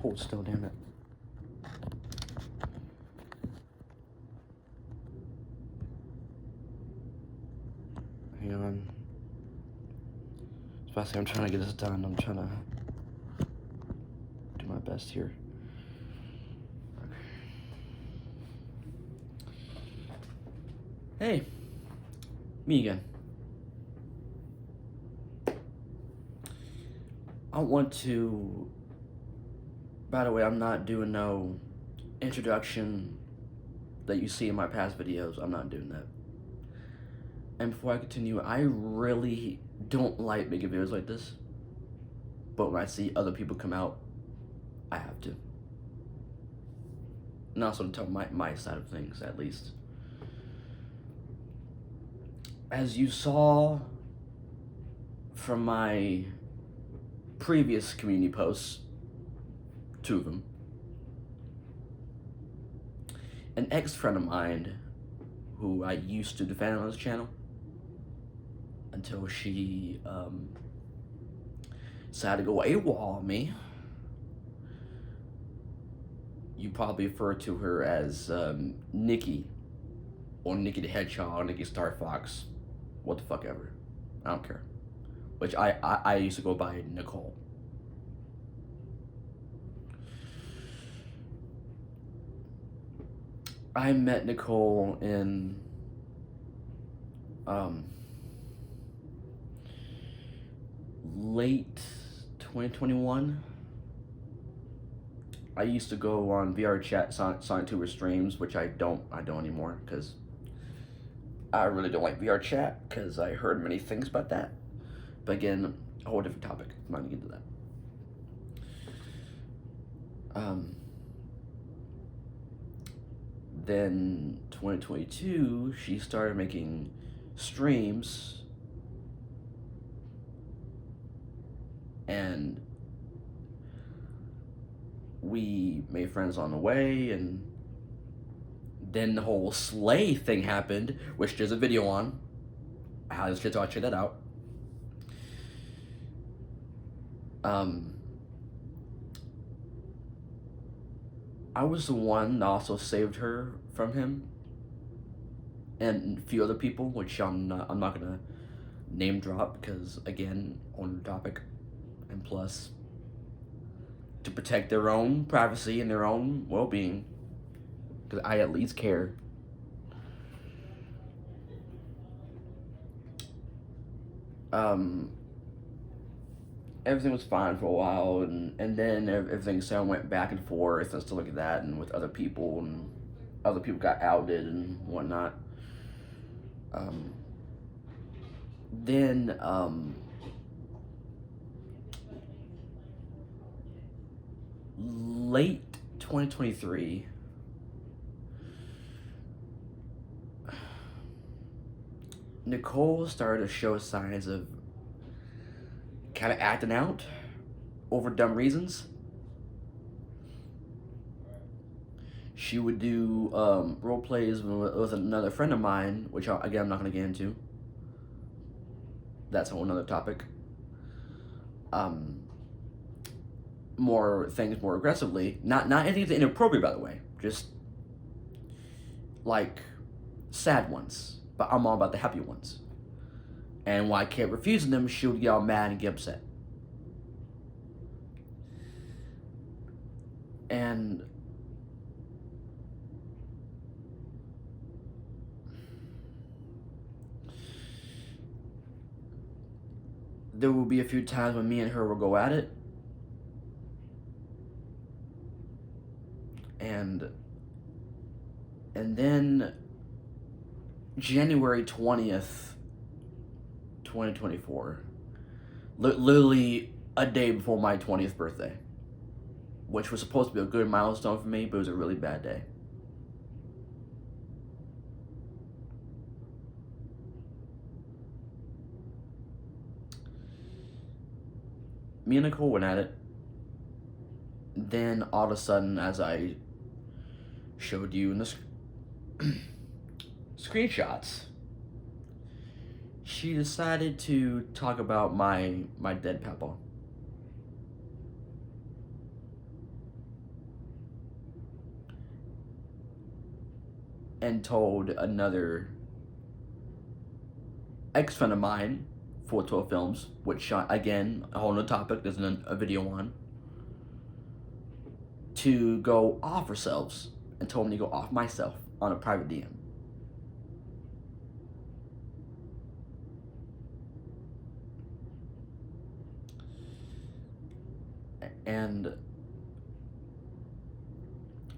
cold still, damn it. Hang on. Especially I'm trying to get this done. I'm trying to do my best here. Hey, me again. I want to, by the way, I'm not doing no introduction that you see in my past videos. I'm not doing that. And before I continue, I really don't like making videos like this. But when I see other people come out, I have to. And also to tell my side of things, at least. As you saw from my previous community posts, 2 of them, an ex-friend of mine who I used to defend on this channel until she decided to go AWOL on me. You probably refer to her as Nikki, or Nikki the Hedgehog, Nikki Star Fox, what the fuck ever. I don't care. Which I used to go by Nicole. I met Nicole in late 2021. I used to go on VR chat Sonic Tuber streams, which I don't anymore, because I really don't like VR chat, because I heard many things about that. But again, a whole different topic. I'm not gonna get into that. Then 2022, she started making streams, and we made friends on the way, and then the whole Slay thing happened, which there's a video on. I highly suggest y'all check that out. I was the one that also saved her from him, and a few other people, which I'm not gonna name drop, because again, on the topic, and plus to protect their own privacy and their own well-being, because I at least care. Everything was fine for a while, and then everything so went back and forth and stuff like that, and with other people, and other people got outed and whatnot. Then late 2023, Nicole started to show signs of kind of acting out over dumb reasons. She would do role plays with another friend of mine, which again I'm not gonna get into. That's a whole nother topic. More things more aggressively. Not anything inappropriate, by the way. Just like sad ones. But I'm all about the happy ones. And when I kept refusing them, she would get all mad and get upset. And there will be a few times when me and her will go at it. And then January 20th, 2024, literally a day before my 20th birthday, which was supposed to be a good milestone for me, but it was a really bad day. Me and Nicole went at it. Then all of a sudden, as I showed you in the screenshots, she decided to talk about my dead papa. and told another ex-friend of mine, 412 Films, which, again, a whole nother topic, there's a video on, to go off ourselves, and told me to go off myself on a private DM. And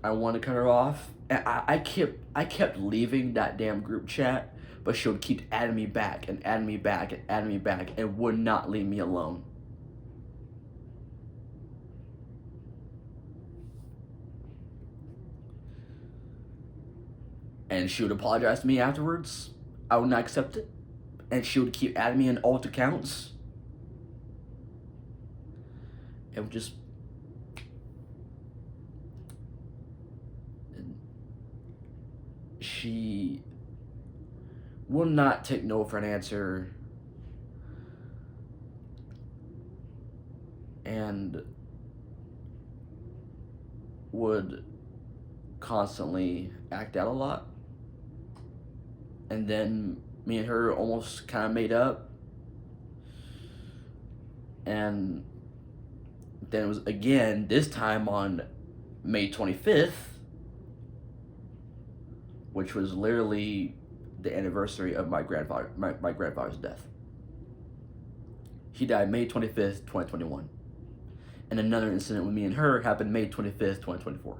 I want to cut her off. And I kept leaving that damn group chat, but she would keep adding me back and adding me back and adding me back and would not leave me alone. And she would apologize to me afterwards. I would not accept it. And she would keep adding me in alt accounts. It would just... She will not take no for an answer. And would constantly act out a lot. And then me and her almost kind of made up. And then it was again, this time on May 25th, which was literally the anniversary of my grandfather's death. He died May 25th, 2021. And another incident with me and her happened May 25th, 2024.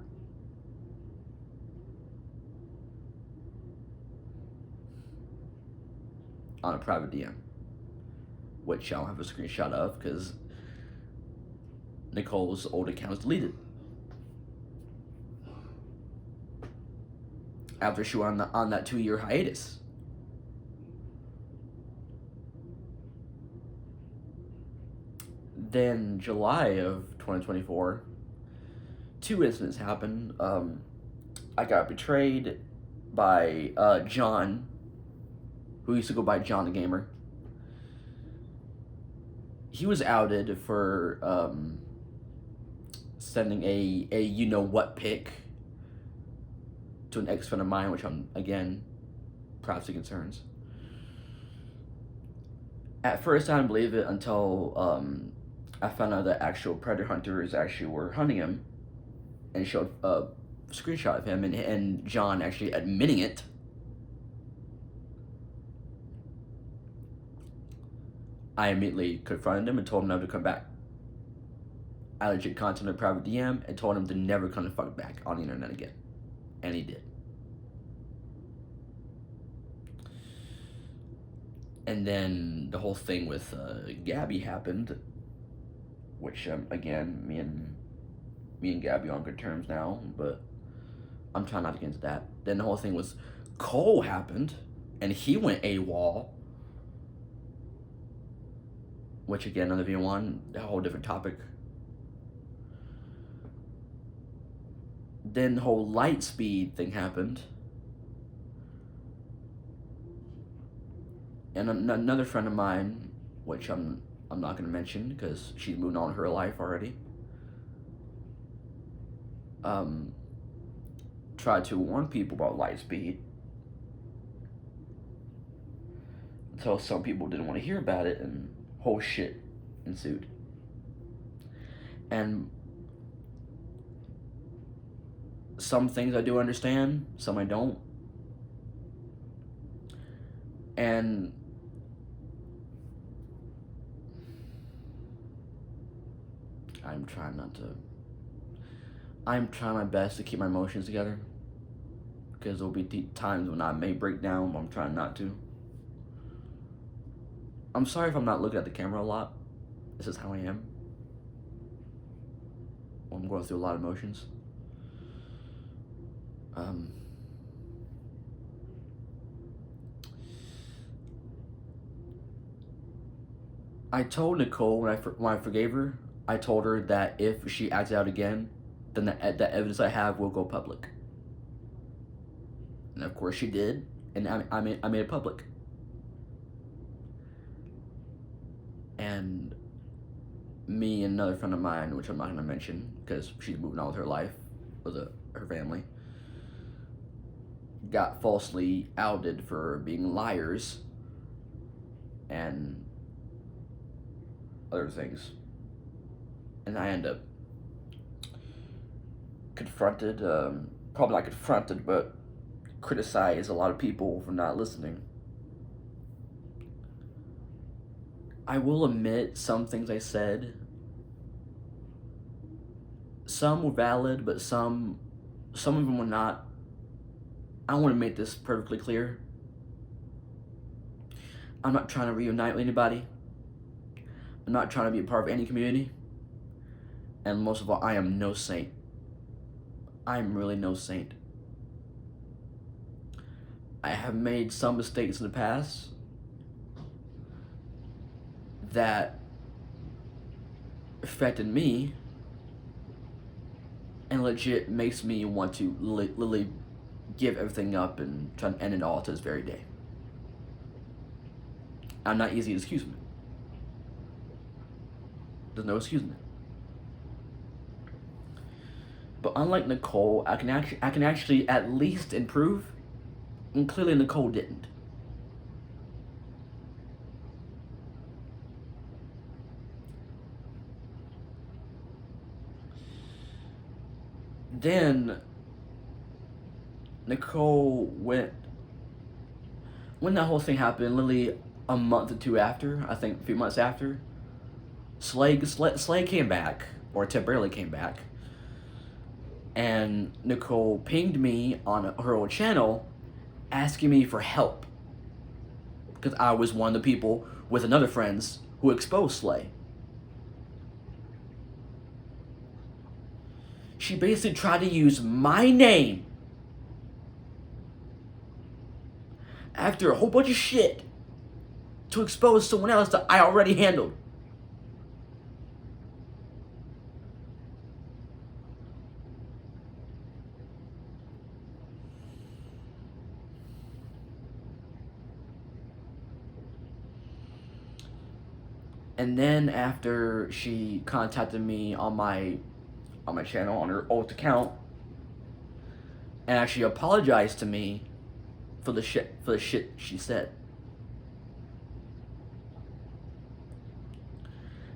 On a private DM, which I don't have a screenshot of because Nicole's old account was deleted after she went on that 2-year hiatus. Then July of 2024, 2 incidents happened. I got betrayed by John, who used to go by John the Gamer. He was outed for sending a you-know-what pic to an ex-friend of mine, which I'm, again, privacy concerns. At first, I didn't believe it until I found out that actual predator hunters actually were hunting him and showed a screenshot of him and John actually admitting it. I immediately confronted him and told him never to come back. I legit contacted a private DM and told him to never come the fuck back on the internet again. And he did. And then the whole thing with Gabby happened, which again, me and Gabby are on good terms now, but I'm trying not to get into that. Then the whole thing with Cole happened, and he went AWOL, which again, another video on, a whole different topic. Then the whole Lightspeed thing happened. And another friend of mine, which I'm not going to mention because she's moving on in her life already, tried to warn people about Lightspeed until some people didn't want to hear about it, and whole shit ensued. And some things I do understand, some I don't. And I'm trying my best to keep my emotions together, because there'll be times when I may break down, but I'm trying not to. I'm sorry if I'm not looking at the camera a lot. This is how I am. I'm going through a lot of emotions. I told Nicole when I forgave her, I told her that if she acts out again, then the evidence I have will go public. And of course she did, and I made it public. And me and another friend of mine, which I'm not going to mention because she's moving on with her life, with her family, got falsely outed for being liars and other things. And I end up confronted, probably not confronted, but criticized a lot of people for not listening. I will admit some things I said, some were valid, but some of them were not. I want to make this perfectly clear. I'm not trying to reunite with anybody. I'm not trying to be a part of any community. And most of all, I am no saint. I'm really no saint. I have made some mistakes in the past that affected me and legit makes me want to literally give everything up and try to end it all to this very day. I'm not easy to excuse me. There's no excuse me. But unlike Nicole, I can actually at least improve, and clearly Nicole didn't. Then Nicole went when that whole thing happened, literally a month or two after, I think a few months after, Slay came back, or temporarily came back, and Nicole pinged me on her old channel asking me for help because I was one of the people with another friends who exposed Slay. She basically tried to use my name after a whole bunch of shit to expose someone else that I already handled. And then after she contacted me on my channel on her old account and actually apologized to me for the shit she said.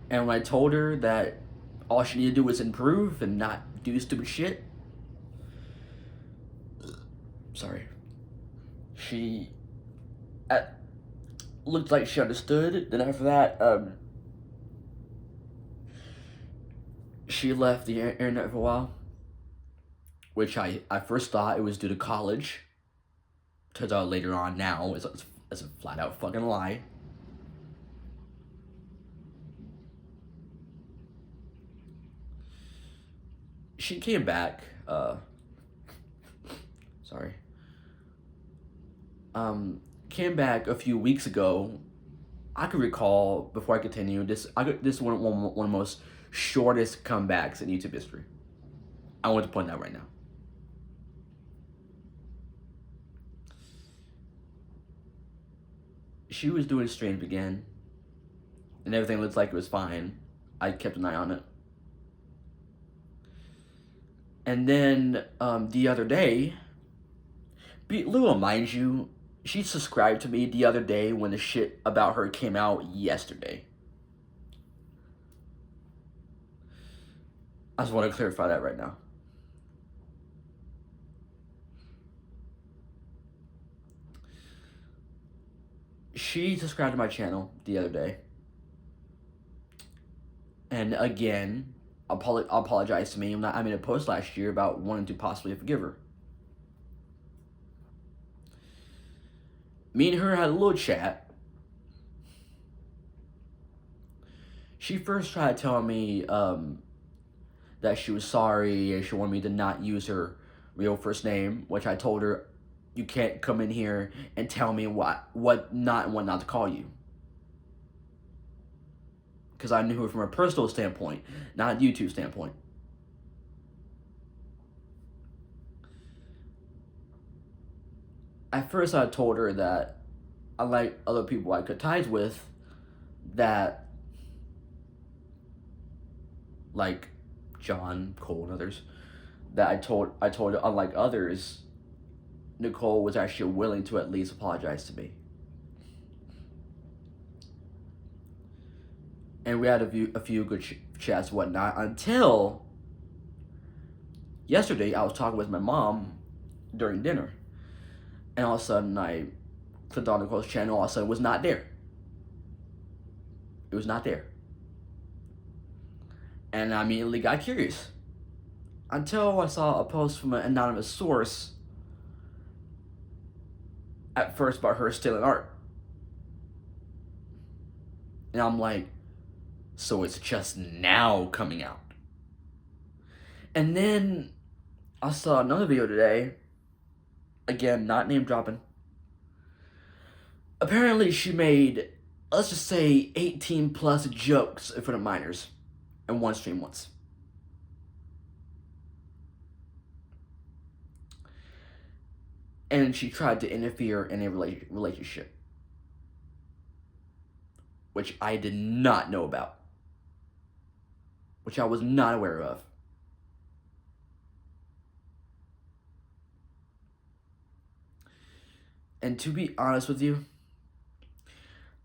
And when I told her that all she needed to do was improve and not do stupid shit, sorry, she looked like she understood. Then after that, she left the internet for a while, which I first thought it was due to college. Turns out later on now it's a flat out fucking lie. She came back, sorry. Came back a few weeks ago. I could recall, before I continue, this is one of the most shortest comebacks in YouTube history. I want to point that out right now. She was doing streams again, and everything looked like it was fine. I kept an eye on it. And then the other day, little mind you, she subscribed to me the other day when the shit about her came out yesterday. I just want to clarify that right now. She subscribed to my channel the other day. And again, apologized to me. I made a post last year about wanting to possibly forgive her. Me and her had a little chat. She first tried telling me that she was sorry and she wanted me to not use her real first name, which I told her, you can't come in here and tell me what not and what not to call you. Because I knew her from a personal standpoint, not a YouTube standpoint. At first I told her that unlike other people I cut ties with, that like John, Cole, and others, that I told her unlike others, Nicole was actually willing to at least apologize to me. And we had a few good chats and whatnot until yesterday. I was talking with my mom during dinner, and all of a sudden I clicked on Nicole's channel. All of a sudden, it was not there. It was not there, and I immediately got curious until I saw a post from an anonymous source. At first, about her stealing art, and I'm like, so it's just now coming out. And then I saw another video today. Again, not name dropping. Apparently, she made, let's just say, 18 plus jokes in front of minors in one stream once. And she tried to interfere in a relationship, which I did not know about, which I was not aware of. And to be honest with you,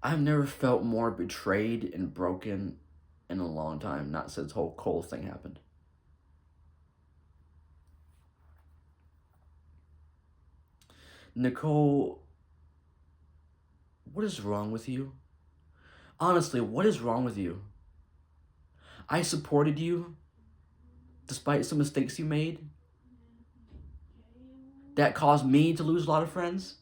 I've never felt more betrayed and broken in a long time, not since the whole Cole thing happened. Nicole, what is wrong with you? Honestly, what is wrong with you? I supported you despite some mistakes you made that caused me to lose a lot of friends.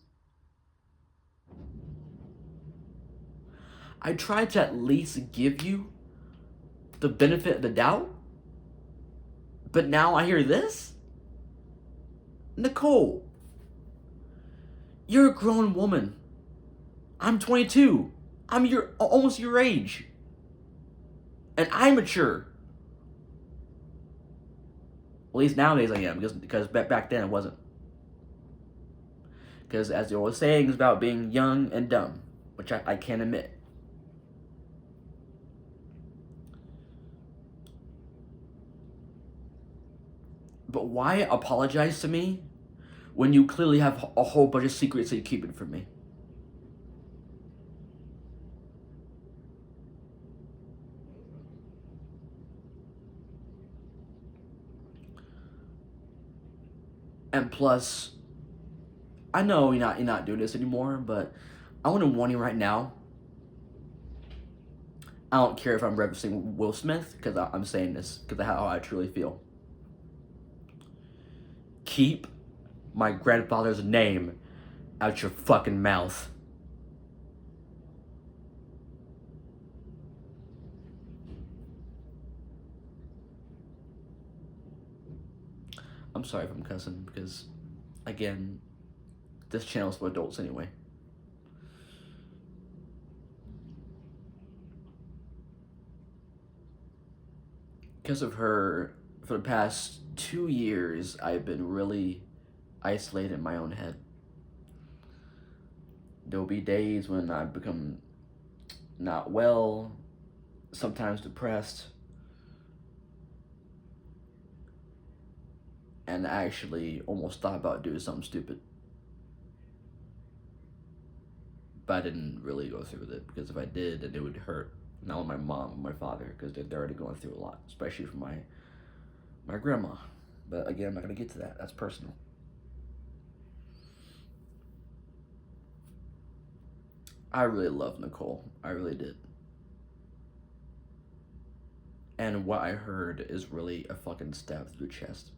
I tried to at least give you the benefit of the doubt, but now I hear this? Nicole, you're a grown woman. I'm 22. I'm almost your age. And I'm mature. At least nowadays I am, because back then I wasn't. Because as the old saying is about being young and dumb, which I can't admit. But why apologize to me when you clearly have a whole bunch of secrets that you're keeping from me? And plus, I know you're not doing this anymore, but I want to warn you right now. I don't care if I'm referencing Will Smith, because I'm saying this because of how I truly feel. Keep my grandfather's name out your fucking mouth. I'm sorry if I'm cussing, because, again, this channel's for adults anyway. Because of her, for the past 2 years, I've been really isolated in my own head. There'll be days when I become not well, sometimes depressed, and I actually almost thought about doing something stupid. But I didn't really go through with it, because if I did, then it would hurt not only my mom and my father, because they're already going through a lot, especially for my grandma. But again, I'm not going to get to that. That's personal. I really love Nicole. I really did. And what I heard is really a fucking stab through the chest.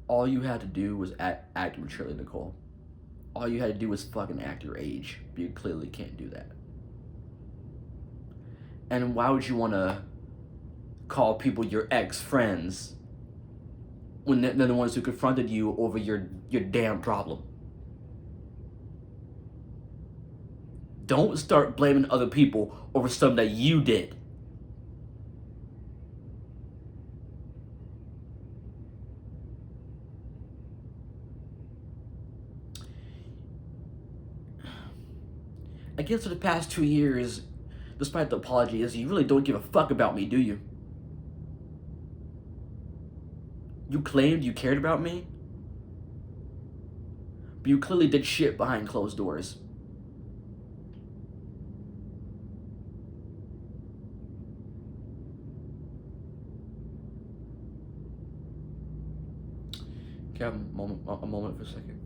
All you had to do was act maturely, Nicole. All you had to do was fucking act your age. But you clearly can't do that. And why would you want to call people your ex-friends when they're the ones who confronted you over your damn problem? Don't start blaming other people over something that you did. I guess for the past 2 years, despite the apologies, you really don't give a fuck about me, do you? You claimed you cared about me, but you clearly did shit behind closed doors. Can I have a moment for a second?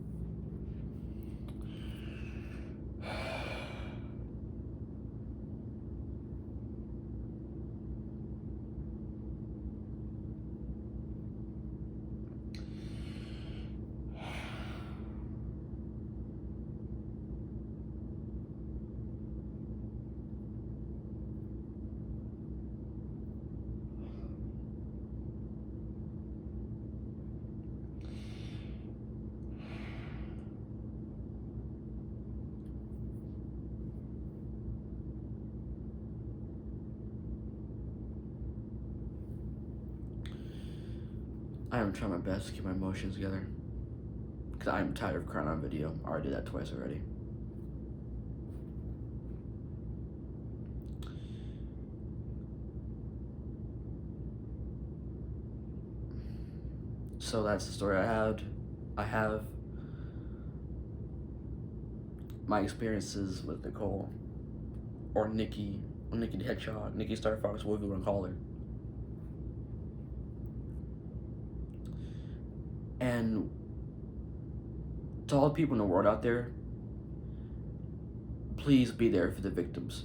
I am trying my best to keep my emotions together. Because I'm tired of crying on video. I already did that twice already. So that's the story I had. I have my experiences with Nicole, or Nikki, or Nikki the Hedgehog, Nikki Star Fox, whatever you want to call her. And to all the people in the world out there, please be there for the victims.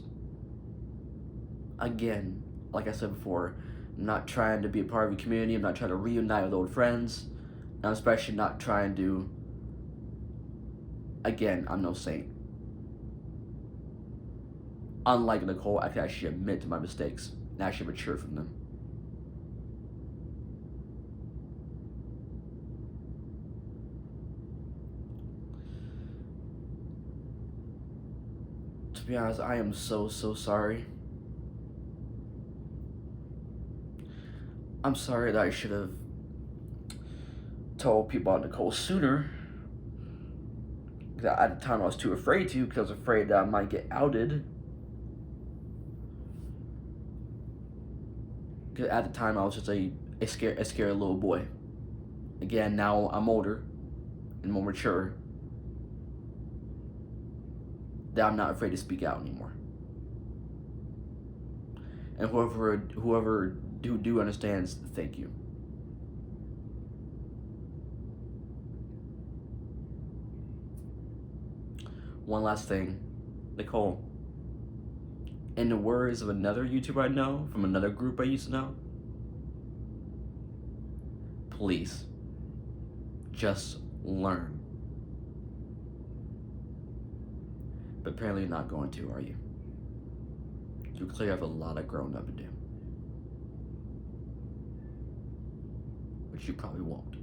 Again, like I said before, I'm not trying to be a part of a community. I'm not trying to reunite with old friends. I'm especially not trying to, again, I'm no saint. Unlike Nicole, I can actually admit to my mistakes and actually mature from them. To be honest, I am so sorry. I'm sorry that I should have told people about Nicole sooner. Because at the time I was too afraid to, because I was afraid that I might get outed. Because at the time I was just a scared little boy. Again, now I'm older and more mature, that I'm not afraid to speak out anymore. And whoever do understands, thank you. One last thing, Nicole. In the words of another YouTuber I know, from another group I used to know, please, just learn. But apparently you're not going to, are you? You clearly have a lot of growing up to do. Which you probably won't.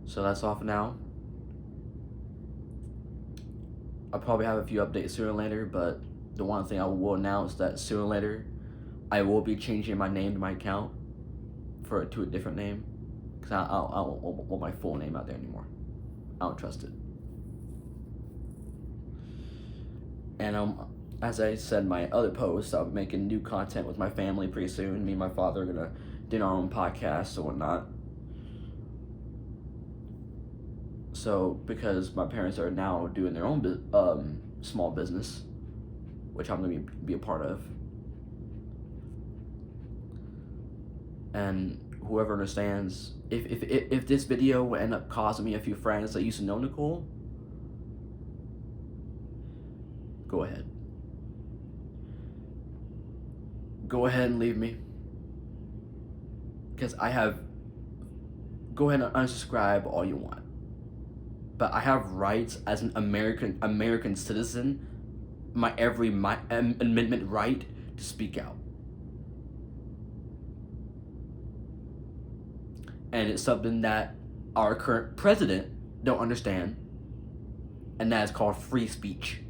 So that's all for now. I'll probably have a few updates sooner or later, but the one thing I will announce that sooner or later, I will be changing my name to my account to a different name, because I don't want my full name out there anymore. I don't trust it. And as I said in my other post, I'll be making new content with my family pretty soon. Me and my father are gonna do our own podcasts and whatnot. So, because my parents are now doing their own small business, which I'm going to be a part of. And whoever understands, if this video will end up causing me a few friends that used to know Nicole, go ahead. Go ahead and leave me. Because go ahead and unsubscribe all you want. But I have rights as an American citizen, my amendment right to speak out. And it's something that our current president don't understand, and that is called free speech.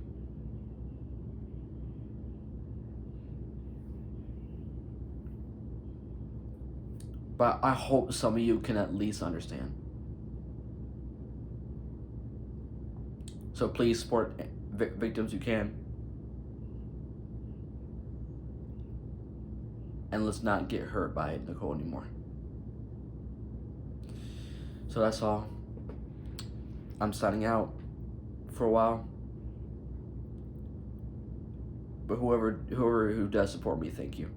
But I hope some of you can at least understand. So please support victims you can. And let's not get hurt by Nicole anymore. So that's all. I'm signing out for a while. But whoever who does support me, thank you.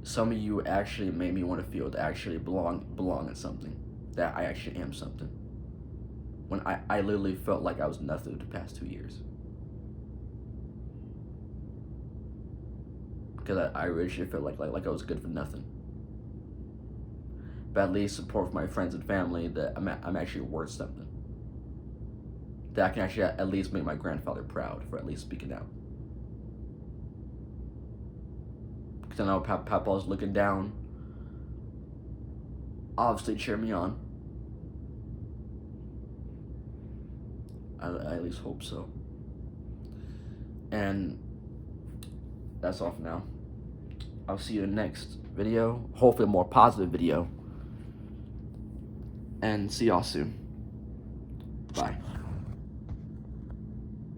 Some of you actually made me want to feel to actually belong in something. That I actually am something. When I literally felt like I was nothing the past 2 years. Because I originally felt like I was good for nothing. But at least support from my friends and family that I'm actually worth something. That I can actually at least make my grandfather proud for at least speaking out. Because I know Papa's looking down. Obviously cheer me on. I at least hope so. And that's all for now. I'll see you in the next video. Hopefully a more positive video. And see y'all soon. Bye.